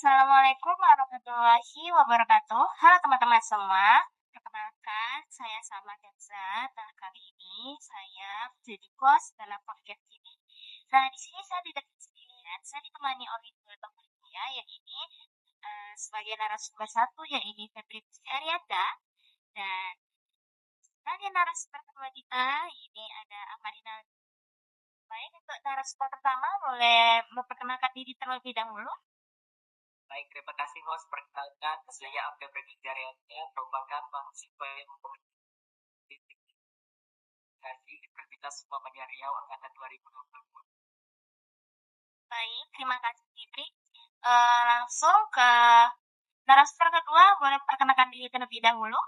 Assalamualaikum warahmatullahi wabarakatuh. Halo teman-teman semua. Perkenalkan, saya Salma Kenza. Nah, kali ini saya menjadi host dalam podcast ini. Nah, di sini saya tidak sendirian. Saya ditemani oleh dua teman saya, yaitu sebagai narasumber satu, yaitu Febri Arianda. Dan sebagai narasumber kedua kita, ini ada Amarina. Baik, untuk narasumber pertama, boleh memperkenalkan diri terlebih dahulu. Baik, terima kasih host. Perkenalkan, saya Abdul Jaryatnya, merupakan mahasiswa yang mengikuti Universitas Muhammadiyah Riau angkatan 2020. Baik, terima kasih Fitri. Langsung ke narasumber kedua, boleh perkenalkan diri terlebih dahulu.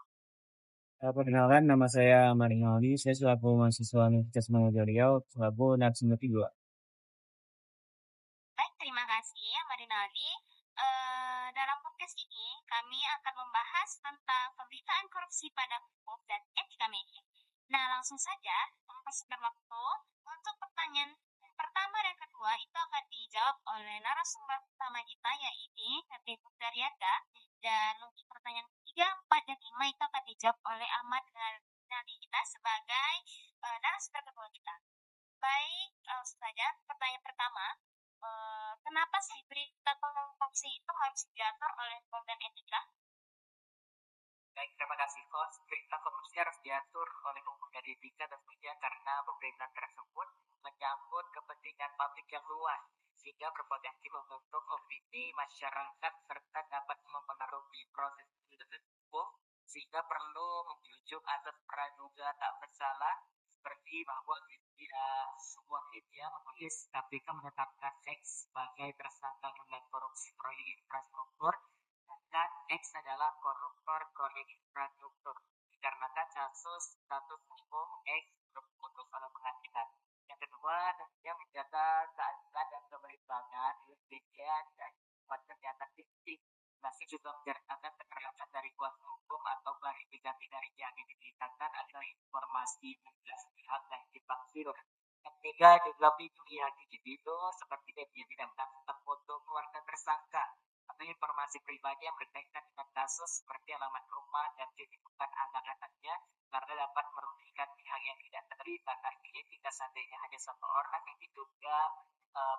Perkenalkan, nama saya Marinaldi. Saya selaku mahasiswa Universitas Muhammadiyah Riau, selaku narasumber kedua. Baik, terima kasih ya Marinaldi. Dalam podcast ini, kami akan membahas tentang pemberitaan korupsi pada hukum dan etika media. Nah, langsung saja, mempersingkat waktu, untuk pertanyaan pertama dan kedua itu akan dijawab oleh narasumber pertama kita, yaitu Febri Daryada. Dan untuk pertanyaan 3, 4, dan 5 itu akan dijawab oleh Ahmad dan kita sebagai narasumber kedua kita. Baik, langsung saja pertanyaan pertama. Kenapa sih berita korupsi itu harus diatur oleh hukum dan etika? Baik, terima kasih host. Berita korupsi harus diatur oleh hukum dan etika tentunya karena berita tersebut menyangkut kepentingan publik yang luas sehingga berpotensi membentuk opini masyarakat serta dapat mempengaruhi proses hukum sehingga perlu menunjuk atas praduga tak bersalah seperti bahwa tidak semua media menulis KPK menetapkan X sebagai tersangka dengan korupsi proyek infrastruktur dan X adalah koruptor proyek infrastruktur dikarenakan kasus hukum X berputus pada pengadilan. Yang kedua, tentunya menjaga keadilan dan keberimbangan media dan ternyata titik masih juga menyertakan keterangan dari kuasa hukum atau klarifikasi dari yang diberitakan adalah informasi belas pihak dan dipaksir. Ketiga, juga pilihan individu seperti media tidak mendapatkan foto keluarga tersangka atau informasi pribadi yang berkaitan dengan kasus seperti alamat rumah dan kehidupan anak-anaknya karena dapat merugikan pihak yang tidak terlibat. Artinya jika seandainya hanya satu orang yang diduga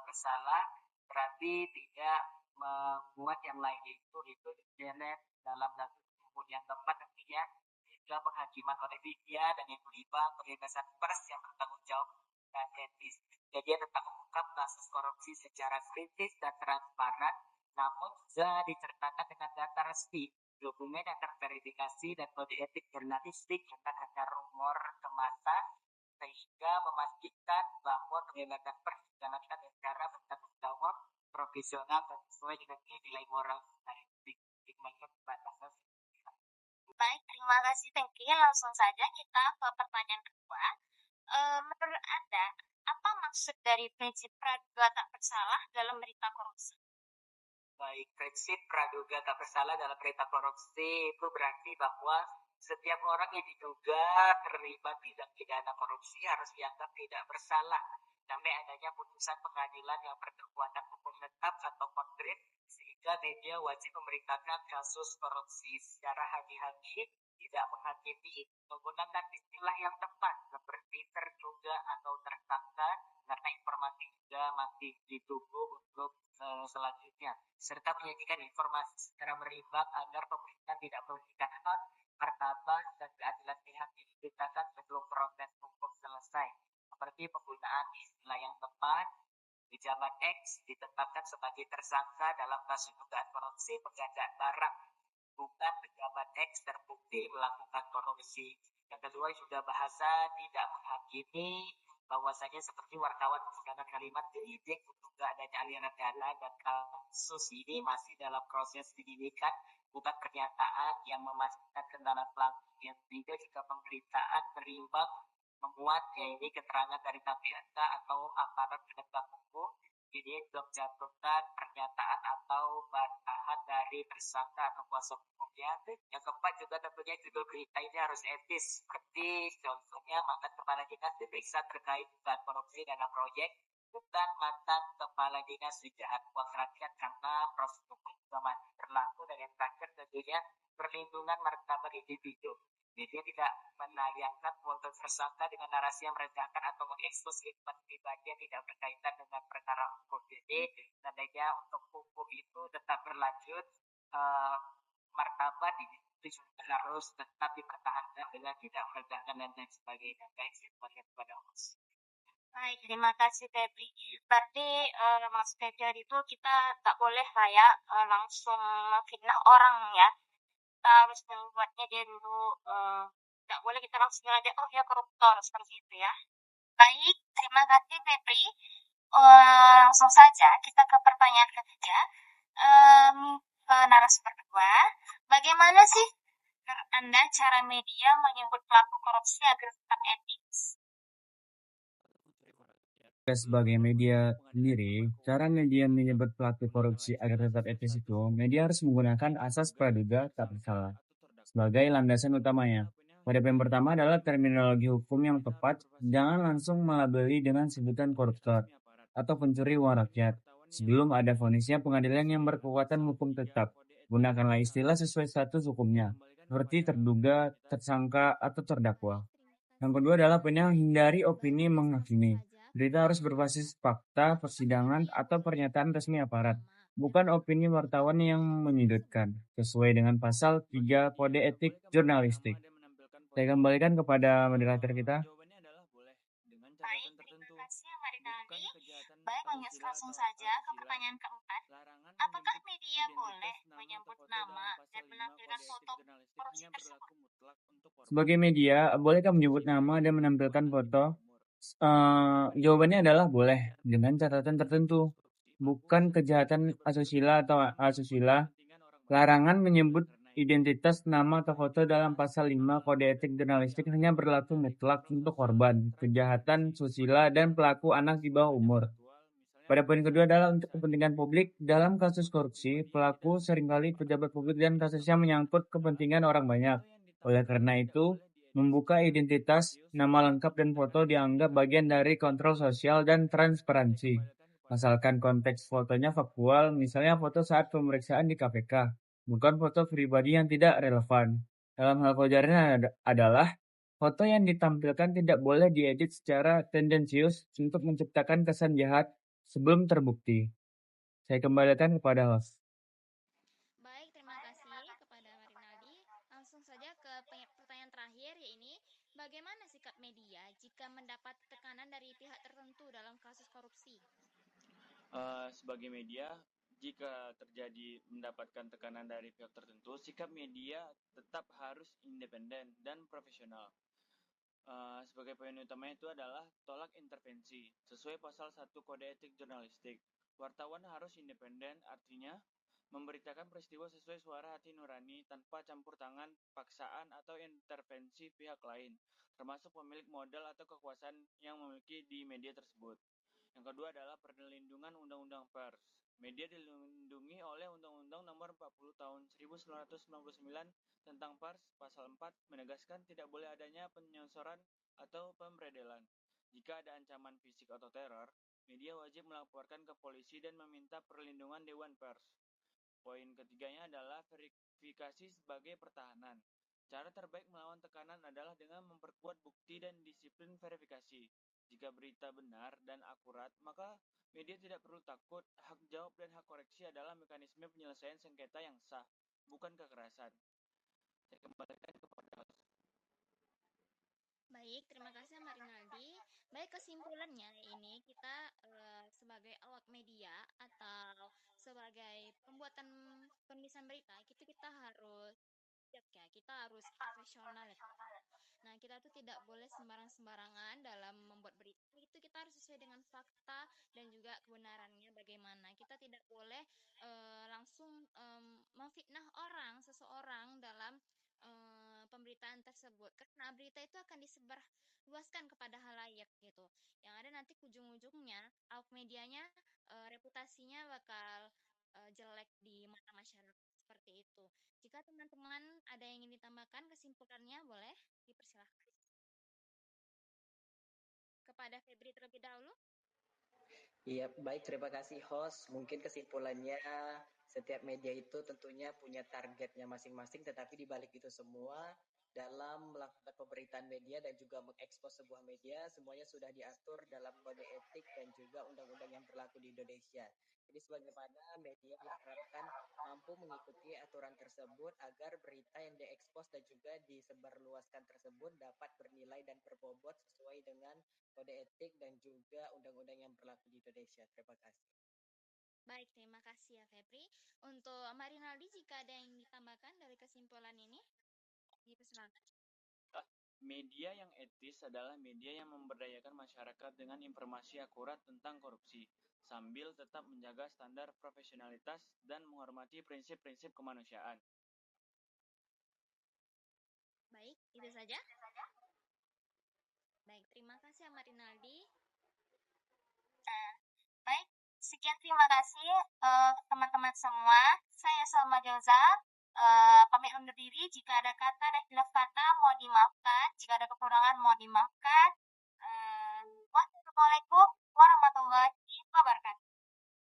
bersalah, berarti tidak membuat yang lain itu diseret dalam hukum yang tepat artinya juga penghakiman oleh media dan yang terlibat kebebasan pers yang bertanggung jawab dan etis. Jadi tetap mengungkap kasus korupsi secara kritis dan transparan, namun juga diceritakan dengan data resmi, dokumen yang terverifikasi dan kode etik jurnalistik bukan hanya rumor semata, sehingga memastikan bahwa kebebasan pers dijalankan secara bertanggung jawab, profesional dan sesuai dengan nilai moral dan etik. Baik, terima kasih Tengki. Langsung saja kita ke pertanyaan kedua. Menurut Anda, apa maksud dari prinsip praduga tak bersalah dalam berita korupsi? Baik, prinsip praduga tak bersalah dalam berita korupsi itu berarti bahwa setiap orang yang diduga terlibat tindak pidana korupsi harus dianggap tidak bersalah sampai adanya putusan pengadilan yang berkekuatan hukum tetap atau konkret sehingga media wajib memberitakan kasus korupsi secara hati-hati, tidak menghakimi, menggunakan istilah yang tepat seperti terduga atau tersangka karena informasi juga masih ditunggu untuk selanjutnya serta menyajikan informasi secara berimbang agar pemerintah tidak merugikan hak, martabat, dan keadilan pihak yang diberitakan sebelum proses hukum selesai. Seperti penggunaan istilah yang tepat, pejabat X ditetapkan sebagai tersangka dalam kasus dugaan korupsi pengadaan barang, bukan pejabat X terbukti melakukan korupsi. Yang kedua juga bahasa tidak menghakimi, bahwasanya seperti wartawan menggunakan kalimat penyidik untuk adanya aliran dana dan kasus ini masih dalam proses penyidikan, bukan pernyataan yang memastikan kendala pelaku. Yang ketiga juga pemberitaan berimbang memuat yaitu keterangan dari KPK atau aparat penegak hukum. Ini belum mencantumkan pernyataan atau bantahan dari tersangka atau kuasa hukumnya. Yang keempat juga tentunya judul berita ini harus etis, seperti contohnya mantan kepala dinas diperiksa terkait dugaan korupsi dana proyek bukan mantan kepala dinas penjahat uang rakyat karena proses hukum juga masih berlaku dan yang terakhir tentunya perlindungan martabat individu. Media tidak menayangkan foto tersangka dengan narasi yang merendahkan atau mengekspos kehidupan pribadi yang tidak berkaitan dengan perkara hukum. Jadi, tandanya untuk hukum itu tetap berlanjut, eh, martabat itu juga harus tetap dipertahankan dengan tidak merendahkan dan lain sebagainya. Baik, saya kepada host. Baik, terima kasih Febri. Berarti Mas Febri itu kita tak boleh lah ya langsung fitnah orang ya. Kita harus membuatnya dia dulu, tak boleh kita langsung bilang dia, oh dia koruptor, seperti itu ya. Baik, terima kasih Febri. Langsung saja kita ke pertanyaan ketiga. Ke narasumber kedua, bagaimana sih menurut Anda cara media menyebut pelaku korupsi agar tetap etis? Sebagai media sendiri, cara media menyebut pelaku korupsi agar tetap etis itu, media harus menggunakan asas praduga tak bersalah sebagai landasan utamanya. Pada poin pertama adalah terminologi hukum yang tepat, jangan langsung melabeli dengan sebutan koruptor atau pencuri uang rakyat. Sebelum ada vonisnya pengadilan yang berkekuatan hukum tetap, gunakanlah istilah sesuai status hukumnya, seperti terduga, tersangka, atau terdakwa. Yang kedua adalah hindari opini menghakimi. Berita harus berbasis fakta, persidangan, atau pernyataan resmi aparat, bukan opini wartawan yang menyudutkan, sesuai dengan pasal 3 Kode Etik Jurnalistik. Saya kembalikan kepada moderator kita. Baik, terima kasih Marinaldi. Baik, langsung saja ke pertanyaan keempat. Apakah media boleh menyebut nama dan menampilkan foto korupsi tersebut? Sebagai media, bolehkah menyebut nama dan menampilkan foto? Jawabannya adalah boleh, dengan catatan tertentu. Bukan kejahatan asusila atau asusila. Larangan menyebut identitas, nama, atau foto dalam pasal 5 Kode Etik Jurnalistik hanya berlaku mutlak untuk korban, kejahatan susila, dan pelaku anak di bawah umur. Pada poin kedua adalah untuk kepentingan publik. Dalam kasus korupsi, pelaku seringkali pejabat publik dan kasusnya menyangkut kepentingan orang banyak. Oleh karena itu, membuka identitas, nama lengkap, dan foto dianggap bagian dari kontrol sosial dan transparansi. Asalkan konteks fotonya faktual, misalnya foto saat pemeriksaan di KPK, bukan foto pribadi yang tidak relevan. Dalam hal pelajarannya adalah, foto yang ditampilkan tidak boleh diedit secara tendensius untuk menciptakan kesan jahat sebelum terbukti. Saya kembalikan kepada host. Baik, terima kasih kepada Marinaldi. Langsung saja ke pertanyaan terakhir, yaitu bagaimana sikap media jika mendapat tekanan dari pihak tertentu dalam kasus korupsi? Sebagai media, jika terjadi mendapatkan tekanan dari pihak tertentu, sikap media tetap harus independen dan profesional. Sebagai poin utamanya itu adalah tolak intervensi. Sesuai pasal 1 Kode Etik Jurnalistik, wartawan harus independen, artinya memberitakan peristiwa sesuai suara hati nurani tanpa campur tangan, paksaan, atau intervensi pihak lain, termasuk pemilik modal atau kekuasaan yang memiliki di media tersebut. Yang kedua adalah perlindungan Undang-Undang Pers. Media dilindungi oleh Undang-Undang Nomor 40 Tahun 1999 tentang Pers. Pasal 4 menegaskan tidak boleh adanya penyensoran atau pemberedelan. Jika ada ancaman fisik atau teror, media wajib melaporkan ke polisi dan meminta perlindungan Dewan Pers. Poin ketiganya adalah verifikasi sebagai pertahanan. Cara terbaik melawan tekanan adalah dengan memperkuat bukti dan disiplin verifikasi. Jika berita benar dan akurat, maka media tidak perlu takut. Hak jawab dan hak koreksi adalah mekanisme penyelesaian sengketa yang sah, bukan kekerasan. Saya kembalikan kepada host. Baik, terima kasih Marinaldi. Baik, kesimpulannya ini kita sebagai awak media atau sebagai pembuatan penulisan berita, itu kita harus kita harus profesional ya. Nah, kita tuh tidak boleh sembarangan dalam membuat berita. Itu kita harus sesuai dengan fakta dan juga kebenarannya bagaimana. Kita tidak boleh langsung memfitnah seseorang dalam pemberitaan tersebut. Karena berita itu akan disebar luaskan kepada halayak gitu. Yang ada nanti ujung-ujungnya awak medianya reputasinya bakal jelek di mata masyarakat, seperti itu. Jika teman-teman ada yang ingin ditambahkan kesimpulannya, boleh dipersilahkan. Kepada Febri terlebih dahulu. Iya, baik, terima kasih host. Mungkin kesimpulannya setiap media itu tentunya punya targetnya masing-masing, tetapi di balik itu semua dalam melakukan pemberitaan media dan juga mengekspos sebuah media, semuanya sudah diatur dalam kode etik dan juga undang-undang yang berlaku di Indonesia. Jadi sebagaimana media diharapkan mampu mengikuti aturan tersebut agar berita yang diekspos dan juga disebarluaskan tersebut dapat bernilai dan berbobot sesuai dengan kode etik dan juga undang-undang yang berlaku di Indonesia. Terima kasih. Baik, terima kasih ya Febri. Untuk Marinaldi, jika ada yang ditambahkan dari kesimpulan ini, dipersilakan. Media yang etis adalah media yang memberdayakan masyarakat dengan informasi akurat tentang korupsi, sambil tetap menjaga standar profesionalitas dan menghormati prinsip-prinsip kemanusiaan. Baik, itu saja. Baik, terima kasih ya Marinaldi. Baik, sekian terima kasih teman-teman semua. Saya Salma Joza. Pamit undur diri. Jika ada kata dan hilaf kata mohon dimaafkan. Jika ada kekurangan mohon dimaafkan. Wassalamualaikum warahmatullahi wabarakatuh.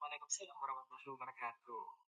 Waalaikumsalam warahmatullahi wabarakatuh.